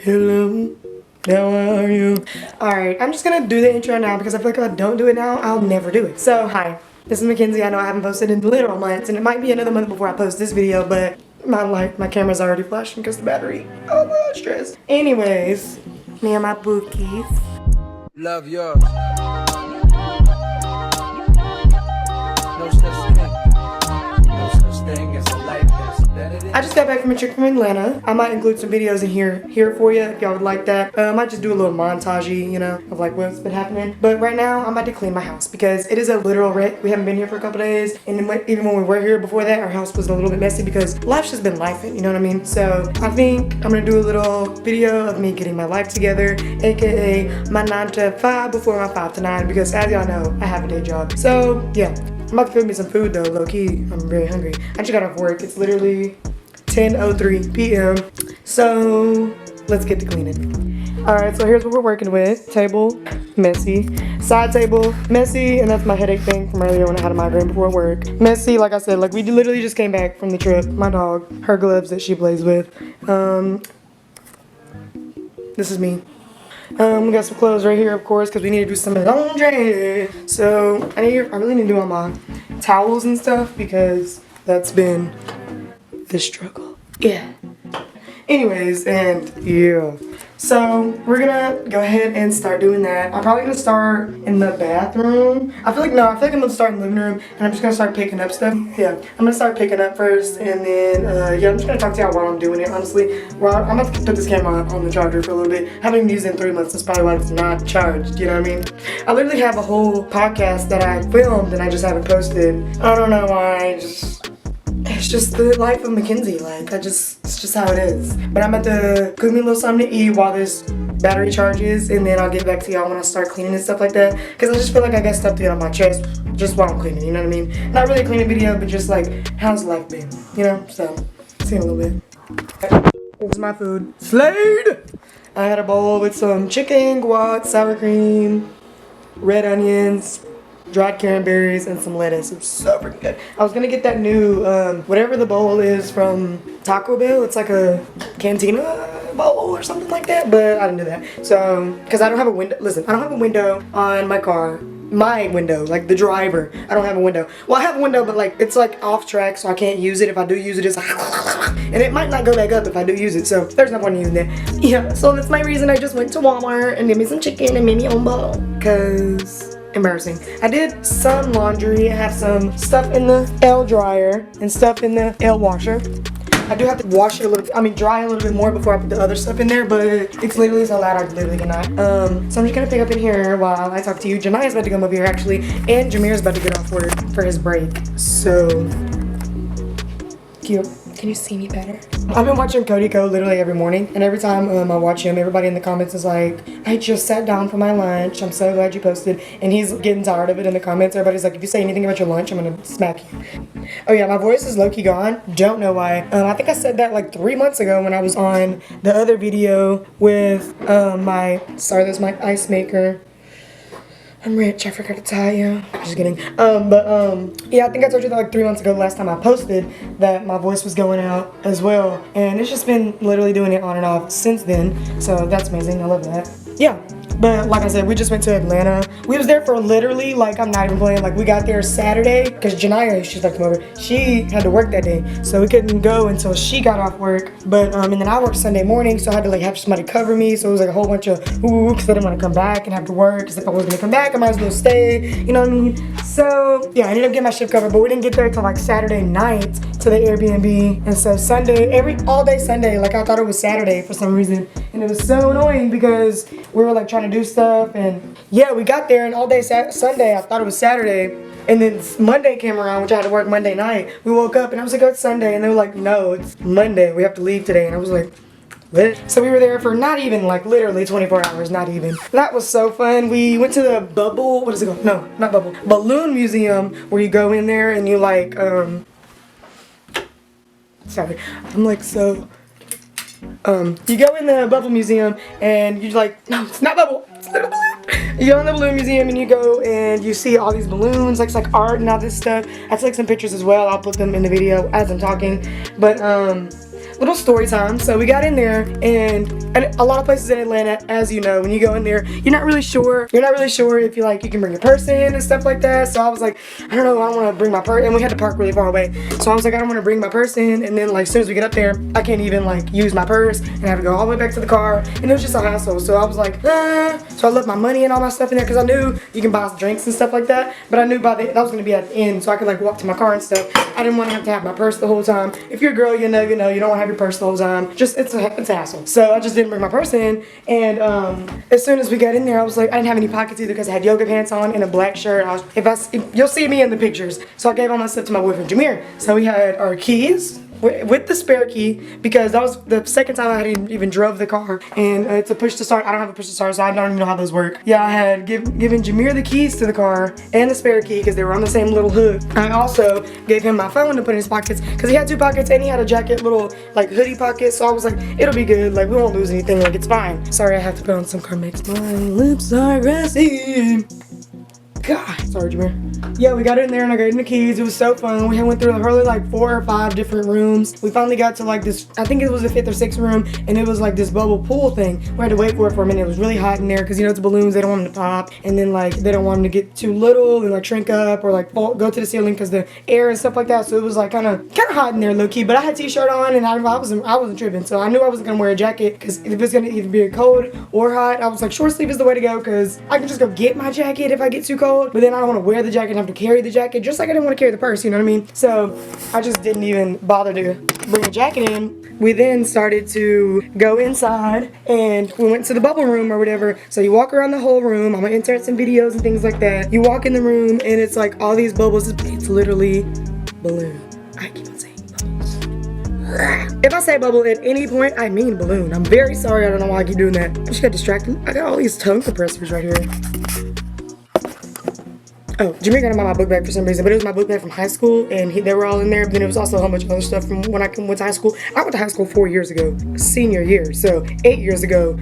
Hello, how are you? Alright, I'm just gonna do the intro now because I feel like if I don't do it now, I'll never do it. So, hi, this is Mackenzie. I know I haven't posted in literal months, and it might be another month before I post this video, but my camera's already flashing because the battery. Oh my god, stress. Anyways, me and my bookies. Love yours. No such thing. No such thing as a life that's better than. I just got back from a trip from Atlanta. I might include some videos in here for you if y'all would like that. I might just do a little montage-y, you know, of like what's been happening. But right now, I'm about to clean my house because it is a literal wreck. We haven't been here for a couple days. And even when we were here before that, our house was a little bit messy because life's just been lifing, you know what I mean? So I think I'm gonna do a little video of me getting my life together, aka my 9 to 5 before my 5 to 9, because as y'all know, I have a day job. So yeah, I'm about to cook me some food though, low key. I'm very hungry. I just got off work. It's literally 10:03 p.m. So let's get to cleaning. Alright, so here's what we're working with. Table, messy. Side table, messy, and that's my headache thing from earlier when I had a migraine before work. Messy, like I said, like we literally just came back from the trip. My dog, her gloves that she plays with. This is me. We got some clothes right here, of course, because we need to do some laundry. So I really need to do all my towels and stuff because that's been the struggle. Yeah. Anyways, and yeah. So we're gonna go ahead and start doing that. I'm probably gonna start in the bathroom. I feel like I'm gonna start in the living room and I'm just gonna start picking up stuff. Yeah, I'm gonna start picking up first and then, yeah, I'm just gonna talk to y'all while I'm doing it, honestly. Well, I'm about to put this camera on the charger for a little bit. I haven't even used it in 3 months. That's probably why it's not charged, you know what I mean? I literally have a whole podcast that I filmed and I just haven't posted. I don't know why, it's just the life of Mackenzie, like, it's just how it is. But I'm about to cook me a little something to eat while this battery charges, and then I'll get back to y'all when I start cleaning and stuff like that. Because I just feel like I got stuff to get on my chest just while I'm cleaning, you know what I mean? Not really a cleaning video, but just like, how's life been, you know? So, see you in a little bit. This is my food. Slade! I had a bowl with some chicken, guac, sour cream, red onions, dried cranberries, and some lettuce. It was so freaking good. I was gonna get that new, whatever the bowl is from Taco Bell. It's like a cantina bowl or something like that, but I didn't do that. So, because I don't have a window, listen, I don't have a window on my car. My window, like the driver, I don't have a window. Well, I have a window, but like, it's like off track, so I can't use it. If I do use it, it's like, and it might not go back up if I do use it, so there's no point in using that. Yeah, so that's my reason I just went to Walmart and made me some chicken and made me own bowl, because embarrassing. I did some laundry. I have some stuff in the L dryer and stuff in the L washer. I do have to wash it a little bit, dry a little bit more before I put the other stuff in there, but it's literally so loud I literally cannot. So I'm just gonna pick up in here while I talk to you. Jania's about to come over here actually, and Jameer's about to get off work for his break. So cute. Can you see me better? I've been watching Cody Co literally every morning, and every time I watch him, everybody in the comments is like, I just sat down for my lunch. I'm so glad you posted. And he's getting tired of it in the comments. Everybody's like, if you say anything about your lunch, I'm gonna smack you. Oh yeah, my voice is low-key gone. Don't know why. I think I said that like 3 months ago when I was on the other video with there's my ice maker. I'm rich, I forgot to tell you. Just kidding. Yeah, I think I told you that like 3 months ago, the last time I posted, that my voice was going out as well. And it's just been literally doing it on and off since then. So that's amazing, I love that. Yeah, but like I said, we just went to Atlanta. We was there for literally, like, I'm not even playing, like we got there Saturday, because Janiyah, she's like come over, she had to work that day. So we couldn't go until she got off work. But, and then I worked Sunday morning, so I had to like have somebody cover me. So it was like a whole bunch of because I didn't want to come back and have to work. Because if I was going to come back, I might as well stay, you know what I mean? So yeah, I ended up getting my shift covered, but we didn't get there until like Saturday night to the Airbnb. And so Sunday, all day Sunday, like I thought it was Saturday for some reason. And it was so annoying because we were like trying to do stuff, and yeah, we got there and all day Sunday I thought it was Saturday, and then Monday came around, which I had to work Monday night. We woke up and I was like, oh, it's Sunday, and they were like, no, it's Monday, we have to leave today. And I was like, what? So we were there for not even like literally 24 hours, not even. That was so fun. We went to the Bubble, what is it called? No, not Bubble, Balloon Museum, where you go in there and you like sorry, I'm like so you go in the Bubble Museum and you like, no, it's not Bubble, it's Little Balloon. You go in the Balloon Museum and you go and you see all these balloons, like it's like art and all this stuff. I took some pictures as well. I'll put them in the video as I'm talking. But little story time. So we got in there, and a lot of places in Atlanta, as you know, when you go in there, you're not really sure if you can bring your purse in and stuff like that. So I was like, I don't know, I don't want to bring my purse, and we had to park really far away. So I was like, I don't want to bring my purse in, and then like as soon as we get up there, I can't even like use my purse, and I have to go all the way back to the car, and it was just a hassle. So I was like, so I left my money and all my stuff in there because I knew you can buy drinks and stuff like that, but I knew that was gonna be at the end, so I could like walk to my car and stuff. I didn't want to have my purse the whole time. If you're a girl, you know, you don't want to have your purse the whole time. Just it's a hassle. So I just didn't bring my purse in, and as soon as we got in there, I was like, I didn't have any pockets either because I had yoga pants on and a black shirt. You'll see me in the pictures. So I gave all my stuff to my boyfriend Jameer. So we had our keys with the spare key because that was the second time I had even drove the car, and it's a push to start. I don't have a push to start, so I don't even know how those work. Yeah, I had given Jameer the keys to the car and the spare key because they were on the same little hood. I also gave him my phone to put in his pockets because he had 2 pockets and he had a jacket, little like hoodie pocket. So I was like, it'll be good. Like we won't lose anything. Like it's fine. Sorry, I have to put on some Carmex. My lips are grassy. God, sorry, Jameer. Yeah, we got in there and I got in the keys. It was so fun. We went through probably like 4 or 5 different rooms. We finally got to like this, I think it was the 5th or 6th room, and it was like this bubble pool thing. We had to wait for it for a minute. It was really hot in there because, you know, it's balloons. They don't want them to pop, and then like they don't want them to get too little and like shrink up or like go to the ceiling because the air and stuff like that. So it was like kind of hot in there, low key. But I had a t-shirt on and I wasn't tripping. So I knew I wasn't gonna wear a jacket because if it's gonna either be cold or hot, I was like, short sleeve is the way to go because I can just go get my jacket if I get too cold. But then I don't want to wear the jacket and have to carry the jacket, just like I didn't want to carry the purse, you know what I mean? So I just didn't even bother to bring a jacket in. We then started to go inside and we went to the bubble room or whatever. So you walk around the whole room. I'm gonna insert some videos and things like that. You walk in the room and it's like all these bubbles. It's literally balloon. I keep on saying bubbles. If I say bubble at any point, I mean balloon. I'm very sorry. I don't know why I keep doing that. I just got distracted. I got all these tongue compressors right here. Oh, Jameer got to buy my book bag for some reason, but it was my book bag from high school, and they were all in there. But then it was also a whole bunch of other stuff from when I went to high school. I went to high school 4 years ago, senior year, so 8 years ago.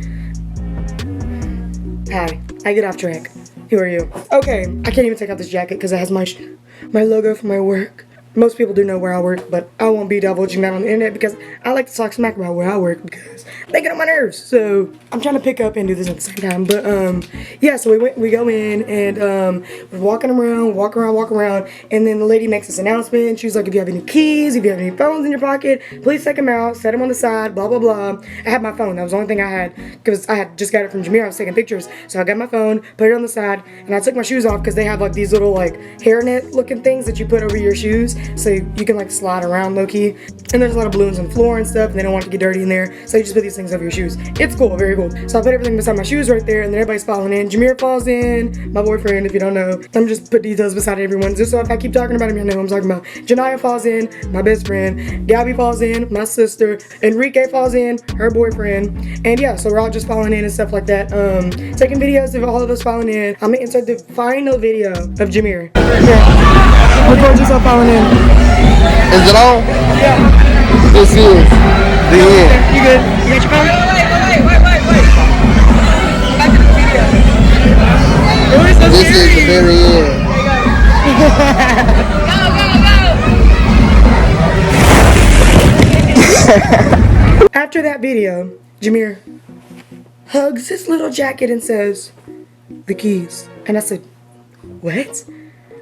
Hi, I get off track. Who are you? Okay, I can't even take out this jacket because it has my logo for my work. Most people do know where I work, but I won't be divulging that on the internet because I like to talk smack about where I work because they get on my nerves. So I'm trying to pick up and do this at the same time. But yeah, so we go in and we're walking around, and then the lady makes this announcement. She's like, if you have any keys, if you have any phones in your pocket, please take them out, set them on the side, blah blah blah. I had my phone. That was the only thing I had because I had just got it from Jameer. I was taking pictures, so I got my phone, put it on the side, and I took my shoes off because they have like these little like hairnet looking things that you put over your shoes. So you can like slide around low-key, and there's a lot of balloons on the floor and stuff, and they don't want it to get dirty in there, so you just put these things over your shoes. It's cool, very cool. So I put everything beside my shoes right there, and then everybody's falling in. Jameer falls in, my boyfriend, if you don't know. I'm just put details beside everyone, just so if I keep talking about him, you know who I'm talking about. Janiyah falls in, my best friend. Gabby falls in, my sister. Enrique falls in, her boyfriend. And yeah, so we're all just falling in and stuff like that. Taking videos of all of us falling in. I'm gonna insert the final video of Jameer. Yeah. Record yourself falling in. Is it on? Yeah. This is the end. You good? You got your phone? Wait. Back to the video. It was so This scary. is the very end. Go. After that video, Jameer hugs his little jacket and says, the keys. And I said, what?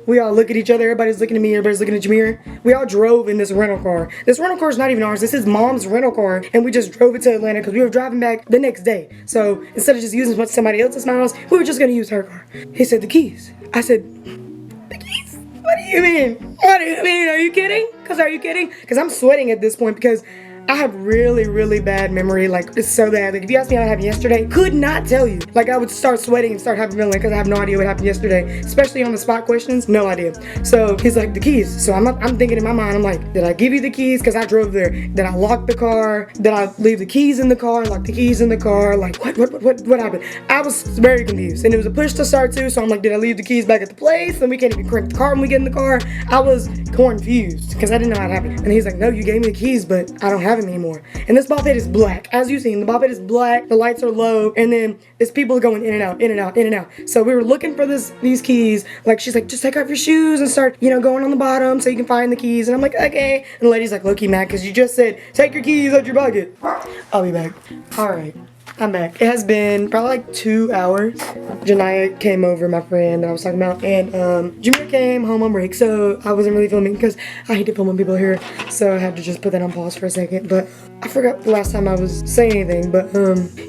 We all look at each other, everybody's looking at me, everybody's looking at Jameer. We all drove in this rental car. This rental car is not even ours, this is mom's rental car, and we just drove it to Atlanta because we were driving back the next day. So instead of just using somebody else's miles, we were just gonna use her car. He said, the keys. I said, the keys? What do you mean? What do you mean? Are you kidding? Are you kidding? Because I'm sweating at this point because I have really bad memory. Like, it's so bad. Like, if you asked me what happened yesterday, could not tell you. Like, I would start sweating and start having feeling because I have no idea what happened yesterday. Especially on the spot questions, no idea. So he's like, the keys. So I'm thinking in my mind, I'm like, did I give you the keys? Because I drove there. Did I lock the car? Did I leave the keys in the car? Lock the keys in the car? Like, what happened? I was very confused. And it was a push to start too. So I'm like, did I leave the keys back at the place? And we can't even crank the car when we get in the car. I was confused because I didn't know how it happened. And he's like, no, you gave me the keys, but I don't have driving me anymore. And this ball pit is black. As you've seen, the ball pit is black, the lights are low, and then it's people going in and out, in and out, in and out. So we were looking for these keys. Like, she's like, just take off your shoes and start, you know, going on the bottom so you can find the keys. And I'm like, okay. And the lady's like, look, you mad because you just said, take your keys out your bucket. I'll be back. All right. I'm back. It has been probably like 2 hours. Janiyah came over, my friend that I was talking about, and Jameer came home on break, so I wasn't really filming because I hate to film when people are here, so I had to just put that on pause for a second. But I forgot the last time I was saying anything, but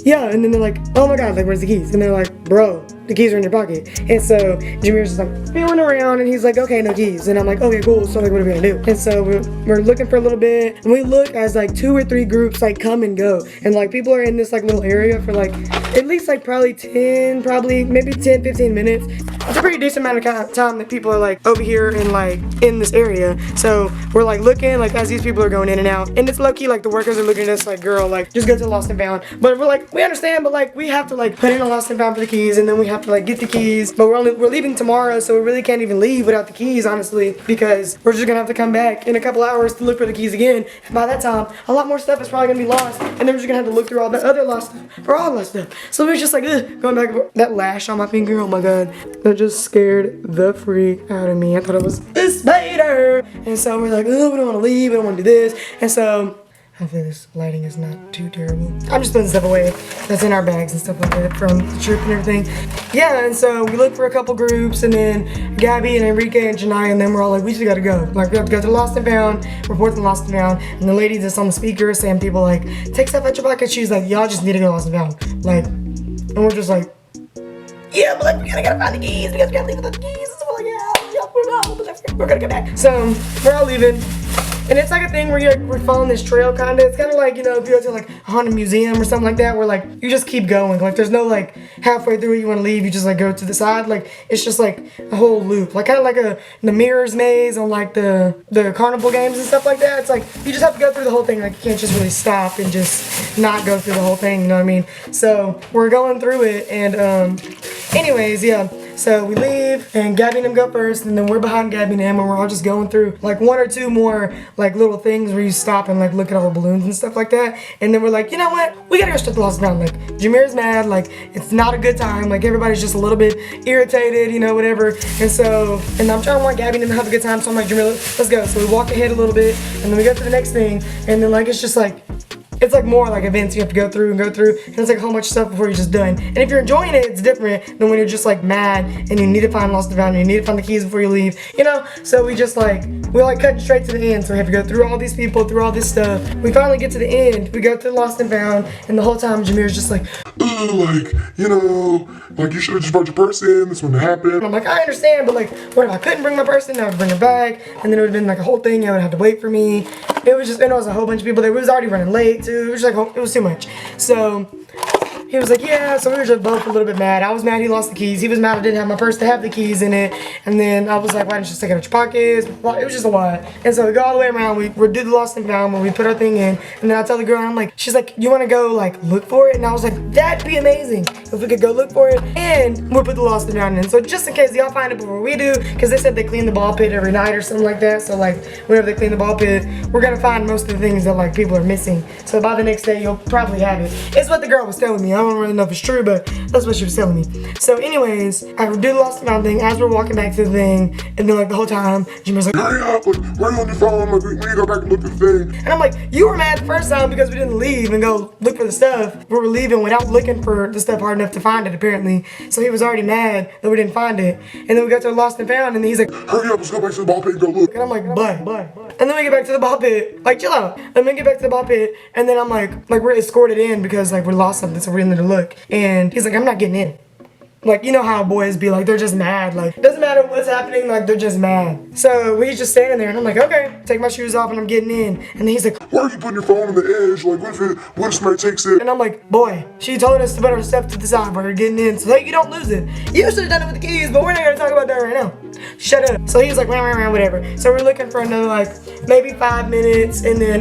yeah, and then they're like, oh my god, like, where's the keys? And they're like, bro, the keys are in your pocket. And so Jameer's just like feeling around, and he's like, okay, no keys. And I'm like, okay, cool, so like, what are we gonna do? And so we're looking for a little bit, and we look as like 2 or 3 groups like come and go, and like people are in this like little area for like at least like maybe 10, 15 minutes. It's a pretty decent amount of time that people are like over here and like in this area. So we're like looking like as these people are going in and out, and it's low key like the workers are looking at us like, girl, like just go to Lost and Found. But we're like, we understand, but like we have to like put in a Lost and Found for the keys, and then we have to like get the keys. But we're leaving tomorrow, so we really can't even leave without the keys, honestly, because we're just gonna have to come back in a couple hours to look for the keys again. And by that time, a lot more stuff is probably gonna be lost, and then we're just gonna have to look through all the other lost stuff for all that stuff. So we was just like, ugh, going back and forth. That lash on my finger, oh my god, that just scared the freak out of me. I thought it was a spider. And so we're like, oh, we don't want to leave, we don't want to do this. And so hopefully this lighting is not too terrible. I'm just putting stuff away that's in our bags and stuff like that from the trip and everything. Yeah, and so we looked for a couple groups, and then Gabby and Enrique and Janiyah, and then we're all like, we just gotta go. Like, we have to go to Lost and Found, report to Lost and Found. And the lady that's on the speaker saying people like, take stuff out your pocket. She's like, y'all just need to go to Lost and Found. Like, and we're just like, yeah, but like, we gotta find the keys. We gotta leave without the keys. And so we're like, yeah, we're gonna get back. So we're all leaving. And it's like a thing where we're following this trail, kinda. It's kinda like, you know, if you go to like a haunted museum or something like that, where like you just keep going. Like there's no like halfway through you wanna leave, you just like go to the side. Like it's just like a whole loop. Like kinda like the mirrors maze on like the carnival games and stuff like that. It's like you just have to go through the whole thing. Like you can't just really stop and just not go through the whole thing, you know what I mean? So we're going through it, and anyways, yeah. So we leave, and Gabby and them go first, and then we're behind Gabby and them, and we're all just going through like 1 or 2 more like little things where you stop and like look at all the balloons and stuff like that. And then we're like, you know what? We gotta go straight to Lost and Found. Like Jameer's mad, like it's not a good time, like everybody's just a little bit irritated, you know, whatever. And so, and I'm trying to want Gabby and them to have a good time, so I'm like, Jameer, let's go. So we walk ahead a little bit, and then we go to the next thing, and then like it's just like, it's like more like events you have to go through, and it's like a whole bunch of stuff before you're just done. And if you're enjoying it, it's different than when you're just like mad and you need to find Lost and Found, and you need to find the keys before you leave, you know? So we cut straight to the end, so we have to go through all these people, through all this stuff. We finally get to the end, we go to Lost and Found, and the whole time Jameer's just like, like, you know, like you should have just brought your purse in, this wouldn't happen. And I'm like, I understand, but like, what if I couldn't bring my purse in? I would bring it back, and then it would have been like a whole thing, you would have to wait for me. It was just, and it was a whole bunch of people there. We was already running late too. It was just like, it was too much. So he was like, yeah, so we were just both a little bit mad. I was mad he lost the keys. He was mad I didn't have my purse to have the keys in it. And then I was like, why didn't you just take it out your pockets? It was just a lot. And so we go all the way around. We did the Lost and Found where we put our thing in. And then I tell the girl, and I'm like, she's like, you want to go like look for it? And I was like, that'd be amazing if we could go look for it. And we'll put the Lost and Found in. So just in case y'all find it before we do, because they said they clean the ball pit every night or something like that. So like whenever they clean the ball pit, we're going to find most of the things that like people are missing. So by the next day, you'll probably have it. It's what the girl was telling me. I don't really know if it's true, but that's what she was telling me. So anyways, I do the Lost and Found thing as we're walking back to the thing, and then like the whole time, Jimmy's like, Hurry up, like, why are you on your phone? Like, we need to go back and look at the thing. and I'm like, you were mad the first time because we didn't leave and go look for the stuff. We were leaving without looking for the stuff hard enough to find it, apparently. So he was already mad that we didn't find it. And then we got to the Lost and Found, and he's like, Hurry up, let's go back to the ball pit and go look. and I'm like, bye. And then we get back to the ball pit, like, chill out. And then we get back to the ball pit, and then I'm like we're escorted in because like we lost something, so we're in there to look. And he's like, I'm not getting in. Like, you know how boys be like, they're just mad. Like, doesn't matter what's happening, like, they're just mad. So we just standing there, and I'm like, okay, take my shoes off, and I'm getting in. And then he's like, why are you putting your phone on the edge? Like, what if somebody takes it? and I'm like, boy, she told us to put our stuff to the side while we're getting in so that you don't lose it. You should have done it with the keys, but we're not gonna talk about that right now. Shut up. So he was like, whatever. So we're looking for another, like, maybe 5 minutes, and then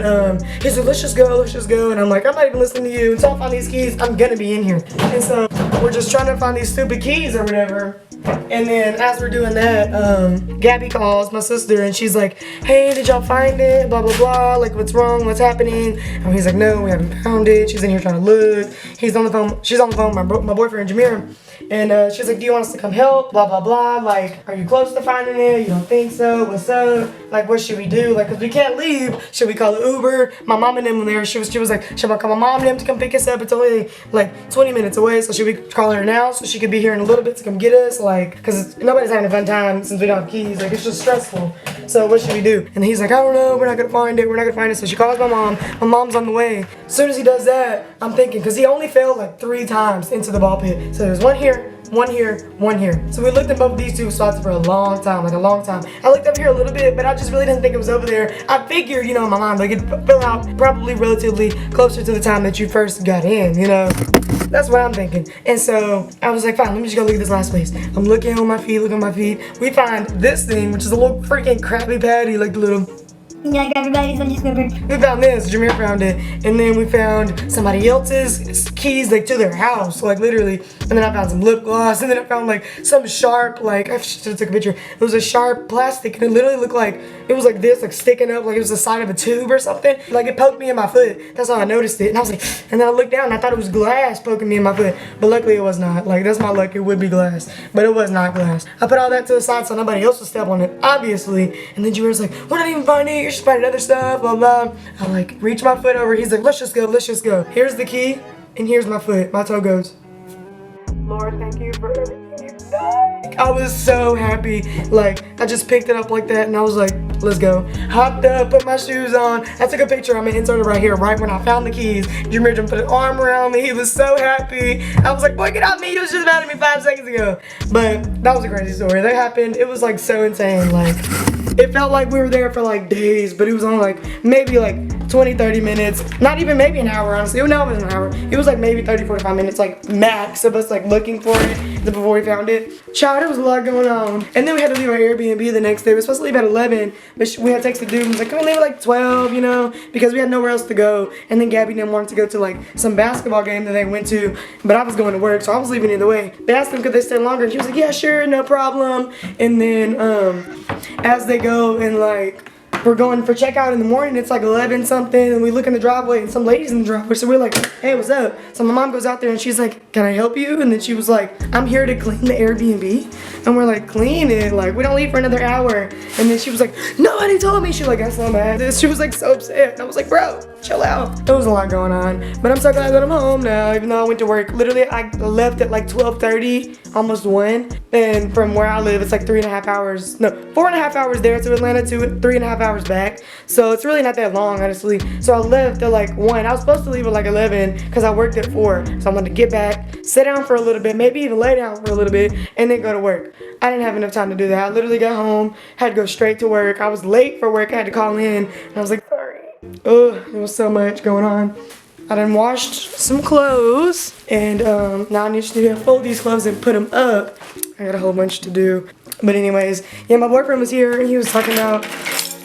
he's like, let's just go. And I'm like, I'm not even listening to you. Until I find these keys, I'm gonna be in here. And so we're just trying to find these stupid keys or whatever. And then as we're doing that, Gabby calls my sister and she's like, hey, did y'all find it? Blah, blah, blah. Like, what's wrong? What's happening? And he's like, no, we haven't found it. She's in here trying to look. He's on the phone. She's on the phone with my boyfriend, Jameer. And she's like, do you want us to come help? Blah, blah, blah. Like, are you close to finding it? You don't think so? What's up? Like, what should we do? Like, because we can't leave. Should we call an Uber? My mom and them were there. She was like, should I call my mom and them to come pick us up? It's only like 20 minutes away. So should we call her now so she could be here in a little bit to come get us? Like, because nobody's having a fun time since we don't have keys. Like, it's just stressful. So what should we do? And he's like, I don't know. We're not going to find it. We're not going to find it. So she calls my mom. My mom's on the way. As soon as he does that, I'm thinking, because he only fell like 3 times into the ball pit. So there's one here, one here, one here. So we looked at both these 2 spots for a long time, like a long time. I looked up here a little bit, but I just really didn't think it was over there. I figured, you know, in my mind, like it fell out probably relatively closer to the time that you first got in, you know. That's what I'm thinking. And so I was like, fine, let me just go look at this last place. I'm looking on my feet, looking at my feet. We find this thing, which is a little freaking Krabby Patty, like the little... Yeah, everybody's on Squidward. We found this, Jameer found it, and then we found somebody else's keys, like, to their house, like, literally, and then I found some lip gloss, and then I found, like, some sharp, like, I should have took a picture, it was a sharp plastic, and it literally looked like, it was like this, like, sticking up, like it was the side of a tube or something, like, it poked me in my foot, that's how I noticed it, and I was like, and then I looked down, and I thought it was glass poking me in my foot, but luckily it was not, like, that's my luck, it would be glass, but it was not glass. I put all that to the side so nobody else would step on it, obviously, and then Jameer's like, we're not even finding it, you're just finding other stuff, blah, blah. I like reach my foot over. He's like, let's just go. Here's the key, and here's my foot. My toe goes. Lord, thank you for everything you've done. I was so happy. Like, I just picked it up like that, and I was like, let's go. Hopped up, put my shoes on. I took a picture. I'm gonna insert it right here, right when I found the keys. Jameer just put an arm around me. He was so happy. I was like, boy, get off me. He was just mad at me 5 seconds ago. But that was a crazy story. That happened. It was like so insane. Like, it felt like we were there for like days, but it was only like maybe like 20-30 minutes, not even maybe an hour, honestly. No, it was an hour. It was like maybe 30-45 minutes, like max of us like looking for it before we found it. Child, there was a lot going on. And then we had to leave our Airbnb the next day. We were supposed to leave at 11, but we had texted dude and was like, can we leave at like 12, you know, because we had nowhere else to go. And then Gabby didn't want to go to like some basketball game that they went to, but I was going to work, so I was leaving either way. They asked them could they stay longer, and she was like, yeah, sure, no problem. And then as they go and like we're going for checkout in the morning, it's like 11 something, and we look in the driveway and some ladies in the driveway, so we're like, hey, what's up? So my mom goes out there and she's like, can I help you? And then she was like, I'm here to clean the Airbnb. And we're like, clean it, like we don't leave for another hour. And then she was like, nobody told me. She was like, I'm so mad. She was like so upset, and I was like, bro, chill out. There was a lot going on, but I'm so glad that I'm home now, even though I went to work. Literally, I left at like 12:30, almost 1, and from where I live, it's like 3.5 hours, no, 4.5 hours there to Atlanta, to 3.5 hours back, so it's really not that long, honestly. So I left at like 1. I was supposed to leave at like 11 because I worked at 4, so I wanted to get back, sit down for a little bit, maybe even lay down for a little bit, and then go to work. I didn't have enough time to do that. I literally got home, had to go straight to work. I was late for work. I had to call in, and I was like, sorry. Ugh, there was so much going on. I done washed some clothes, and now I need to fold these clothes and put them up. I got a whole bunch to do. But anyways, yeah, my boyfriend was here, and he was talking about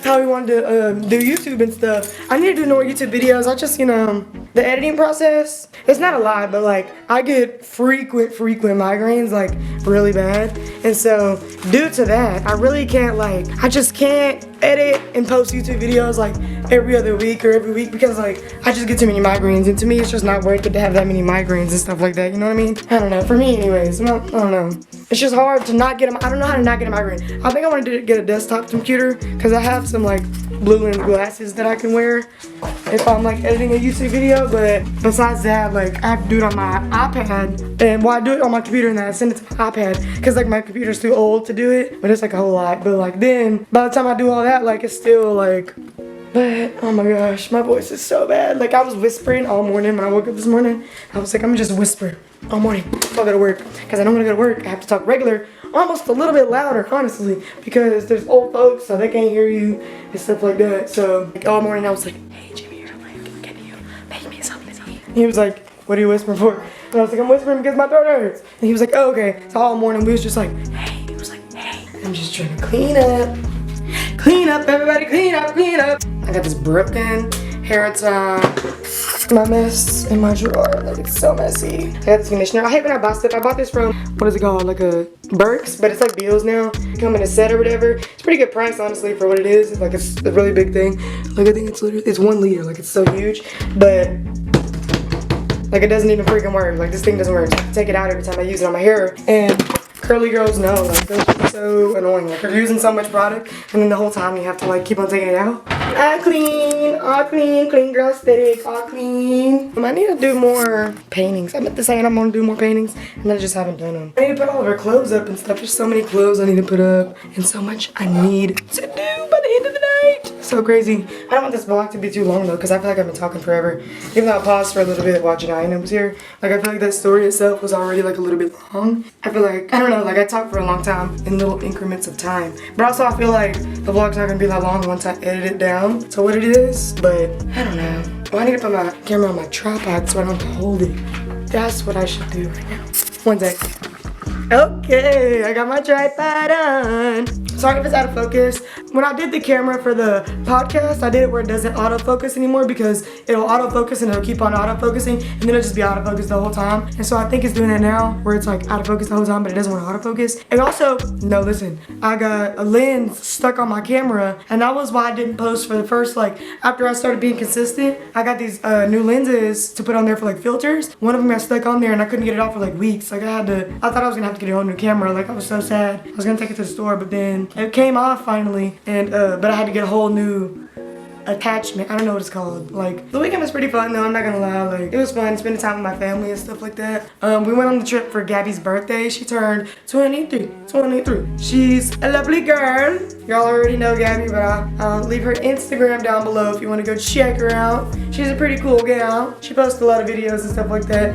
how he wanted to do YouTube and stuff. I need to do more YouTube videos. I just, you know, the editing process, it's not a lot, but like I get frequent migraines, like really bad. And so due to that, I really can't I just can't edit and post YouTube videos like every other week or every week, because like I just get too many migraines, and to me it's just not worth it to have that many migraines and stuff like that, you know what I mean? I don't know, for me anyways, I don't know. It's just hard to not get I don't know how to not get a migraine. I think I want to get a desktop computer, because I have some like blue lens glasses that I can wear if I'm like editing a YouTube video, but besides that, like I have to do it on my iPad, and I do it on my computer and then I send it to my iPad, because like my computer's too old to do it, but it's like a whole lot. But like then by the time I do all that, like it's still like, but oh my gosh, my voice is so bad. Like I was whispering all morning when I woke up this morning. I was like, I'm gonna just whisper all morning before I go to work, because I know I'm gonna go to work, I have to talk regular, almost a little bit louder, honestly, because there's old folks, so they can't hear you and stuff like that. So like, all morning I was like, hey Jimmy, like, can you make me something to eat? He was like, what are you whispering for? And I was like, I'm whispering because my throat hurts. And he was like, oh, okay. So all morning we was just like, hey. He was like, hey. I'm just trying to clean up. Clean up, everybody, clean up, clean up. I got this broken hair tie. my mess in my drawer. Like, it's so messy. I got this conditioner. I hate when I buy stuff. I bought this from, what is it called? Like a Burke's, but it's like Beals now. Come in a set or whatever. It's pretty good price, honestly, for what it is. Like, it's a really big thing. Like, I think it's literally, it's 1 liter. Like, it's so huge, but like, it doesn't even freaking work. Like, this thing doesn't work. So I have to take it out every time I use it on my hair. And curly girls know, like, they're so annoying. Like, you're using so much product, and then the whole time you have to, like, keep on taking it out. All clean girl aesthetic, all clean. I need to do more paintings. I meant to say I'm gonna do more paintings, and I just haven't done them. I need to put all of her clothes up and stuff. There's so many clothes I need to put up, and so much I need to do by the end of the night. So crazy. I don't want this vlog to be too long, though, because I feel like I've been talking forever. Even though I paused for a little bit while Janina was here. Like, I feel like that story itself was already, like, a little bit long. I feel like, I don't know, like, I talk for a long time in little increments of time. But also, I feel like the vlog's not gonna be that long once I edit it down to what it is. But, I don't know. Well, I need to put my camera on my tripod so I don't have to hold it. That's what I should do right now. One sec. Okay, I got my tripod on. Sorry if it's out of focus. When I did the camera for the podcast, I did it where it doesn't autofocus anymore because it'll autofocus and it'll keep on autofocusing and then it'll just be autofocus the whole time. And so I think it's doing that now where it's like autofocus the whole time but it doesn't want to autofocus. And also, no, listen, I got a lens stuck on my camera and that was why I didn't post for the first, like, after I started being consistent, I got these new lenses to put on there for like filters. One of them got stuck on there and I couldn't get it off for like weeks. Like, I thought I was gonna have to get a whole new camera. Like, I was so sad. I was gonna take it to the store, but then it came off finally, and but I had to get a whole new attachment. I don't know what it's called. Like, the weekend was pretty fun though, I'm not gonna lie. Like, it was fun spending time with my family and stuff like that. We went on the trip for Gabby's birthday. She turned 23. She's a lovely girl. Y'all already know Gabby, but I'll leave her Instagram down below if you want to go check her out. She's a pretty cool gal. She posts a lot of videos and stuff like that.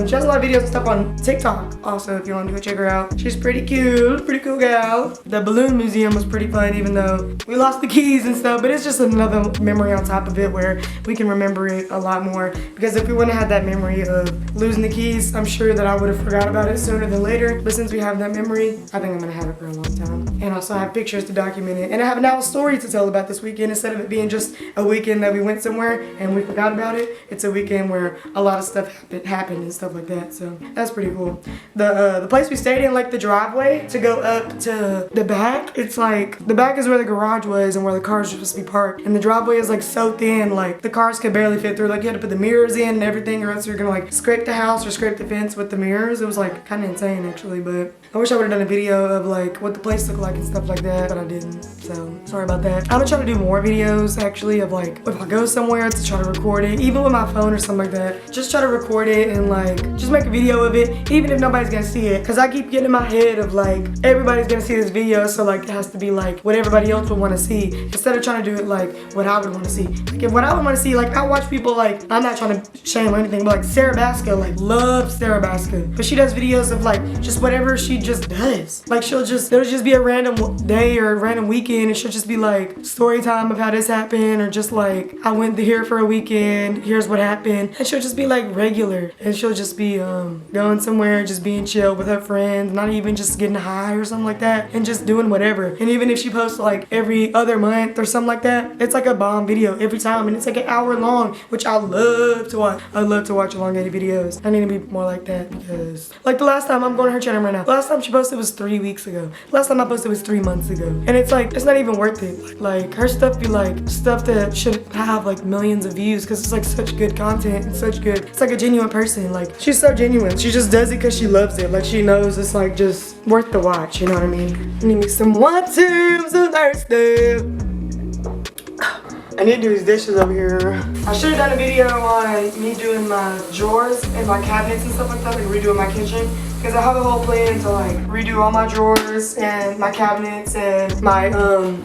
She has a lot of videos and stuff on TikTok also if you want to go check her out. She's pretty cute, pretty cool gal. The balloon museum was pretty fun even though we lost the keys and stuff, but it's just another memory on top of it where we can remember it a lot more, because if we wouldn't have had that memory of losing the keys, I'm sure that I would have forgot about it sooner than later. But since we have that memory, I think I'm gonna have it for a long time. And also I have pictures to document it, and I have now a story to tell about this weekend. Instead of it being just a weekend that we went somewhere and we forgot about it, it's a weekend where a lot of stuff happened and stuff like that. So that's pretty cool. The place we stayed in, like the driveway to go up to the back, it's like the back is where the garage was and where the cars were supposed to be parked, and the driveway is like so thin, like the cars could barely fit through. Like, you had to put the mirrors in and everything, or else you're gonna like scrape the house or scrape the fence with the mirrors. It was like kind of insane actually, but I wish I would have done a video of like what the place looked like and stuff like that, but I didn't, so sorry about that. I'm gonna try to do more videos actually of like if I go somewhere to try to record it, even with my phone or something like that. Just try to record it and like just make a video of it, even if nobody's gonna see it, because I keep getting in my head of like everybody's gonna see this video, so like it has to be like what everybody else would want to see instead of trying to do it like what I would want to see. Like, if what I would want to see, like, I watch people like, I'm not trying to shame or anything, but like Sarah Baska, like, love Sarah Baska, but she does videos of like just whatever she just does. Like, it'll just be a random day or a random weekend, and she'll just be like story time of how this happened, or just like I went here for a weekend, here's what happened, and she'll just be like regular, and she'll just be going somewhere, just being chill with her friends, not even just getting high or something like that, and just doing whatever. And even if she posts like every other month or something like that, it's like a bomb video every time, and it's like an hour long, which I love to watch. I love to watch elongated videos. I need to be more like that, because like the last time, I'm going to her channel right now, last time she posted was 3 weeks ago. Last time I posted was 3 months ago, and it's like it's not even worth it. Like, her stuff be like stuff that should have like millions of views, because it's like such good content and such good, it's like a genuine person. Like, she's so genuine. She just does it because she loves it. Like, she knows it's like just worth the watch, you know what I mean? I need me some water, I'm so thirsty. I need to do these dishes over here. I should have done a video on me doing my drawers and my cabinets and stuff like that, like redoing my kitchen. Because I have a whole plan to like redo all my drawers and my cabinets and my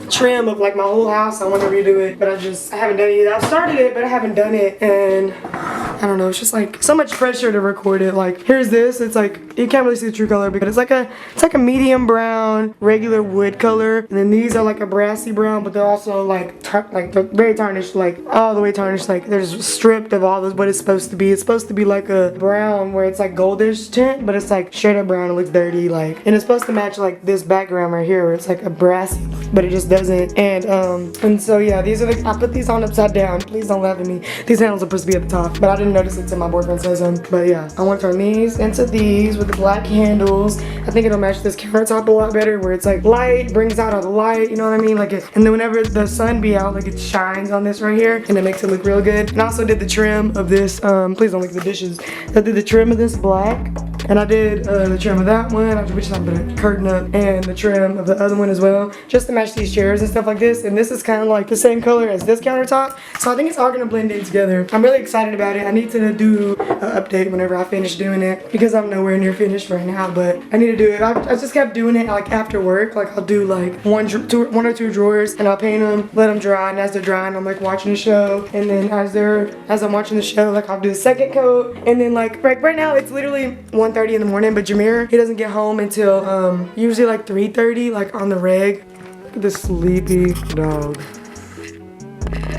trim of like my whole house. I want to redo it, but I haven't done it yet. I've started it, but I haven't done it, and I don't know, it's just like so much pressure to record it. Like, here's this, it's like you can't really see the true color because it's like a medium brown, regular wood color. And then these are like a brassy brown, but they're also like they're very tarnished, like all the way tarnished. Like they're just stripped of all this what it's supposed to be. It's supposed to be like a brown where it's like goldish tint, but it's like straight up brown. It looks dirty, like, and it's supposed to match like this background right here where it's like a brassy, but it just doesn't. And so yeah, these are I put these on upside down. Please don't laugh at me. These handles are supposed to be at the top, but I didn't notice it until my boyfriend says them. But yeah, I want to turn these into these with the black handles. I think it'll match this countertop a lot better where it's like light, brings out all the light, you know what I mean? Like and then whenever the sun be out, like it shines on this right here and it makes it look real good. And I also did the trim of this, please don't look at the dishes. I did the trim of this black. And I did the trim of that one, which I'm gonna curtain up, and the trim of the other one as well, just to match these chairs and stuff like this. And this is kind of like the same color as this countertop, so I think it's all gonna blend in together. I'm really excited about it. I need to do an update whenever I finish doing it because I'm nowhere near finished right now, but I need to do it. I just kept doing it like after work. Like I'll do like one or two drawers, and I'll paint them, let them dry, and as they're drying, I'm like watching the show, and then as I'm watching the show, like I'll do a second coat, and then like right now it's literally 1:30 in the morning, but Jameer, he doesn't get home until usually like 3:30, like on the reg. Look at this sleepy dog.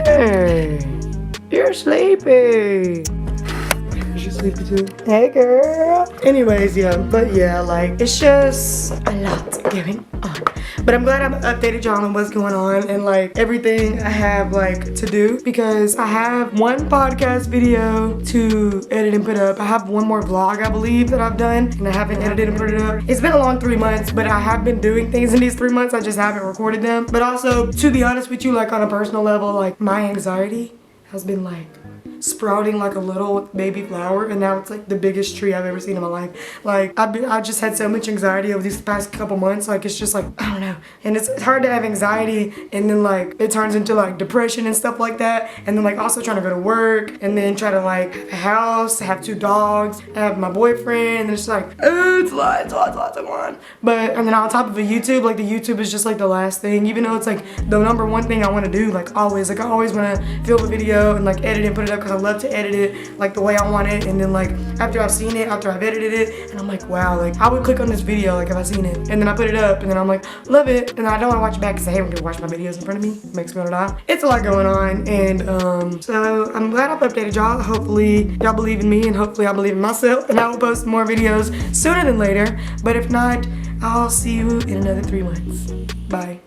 Hey, you're sleepy. Is she sleepy too? Hey girl. Anyways, yeah, but yeah, like it's just a lot going on. But I'm glad I've updated y'all on what's going on and like everything I have like to do, because I have one podcast video to edit and put up. I have one more vlog, I believe, that I've done, and I haven't edited and put it up. It's been a long 3 months, but I have been doing things in these 3 months. I just haven't recorded them. But also, to be honest with you, like on a personal level, like my anxiety has been like sprouting like a little baby flower, and now it's like the biggest tree I've ever seen in my life. Like I've just had so much anxiety over these past couple months. Like it's just like, I don't know, and it's hard to have anxiety and then like it turns into like depression and stuff like that, and then like also trying to go to work and then try to like have a house, have 2 dogs, have my boyfriend, and it's like it's a lot to go on. But and then on top of the YouTube, like the YouTube is just like the last thing, even though it's like the #1 thing I want to do. Like always, like I always want to film a video and like edit and put it up, I love to edit it like the way I want it, and then like after I've seen it, after I've edited it, and I'm like, wow, like I would click on this video like if I seen it, and then I put it up, and then I'm like, love it, and I don't want to watch it back because I hate when people watch my videos in front of me. It makes me want to die. It's a lot going on, and so I'm glad I've updated y'all. Hopefully y'all believe in me, and hopefully I believe in myself, and I will post more videos sooner than later. But if not, I'll see you in another 3 months. Bye.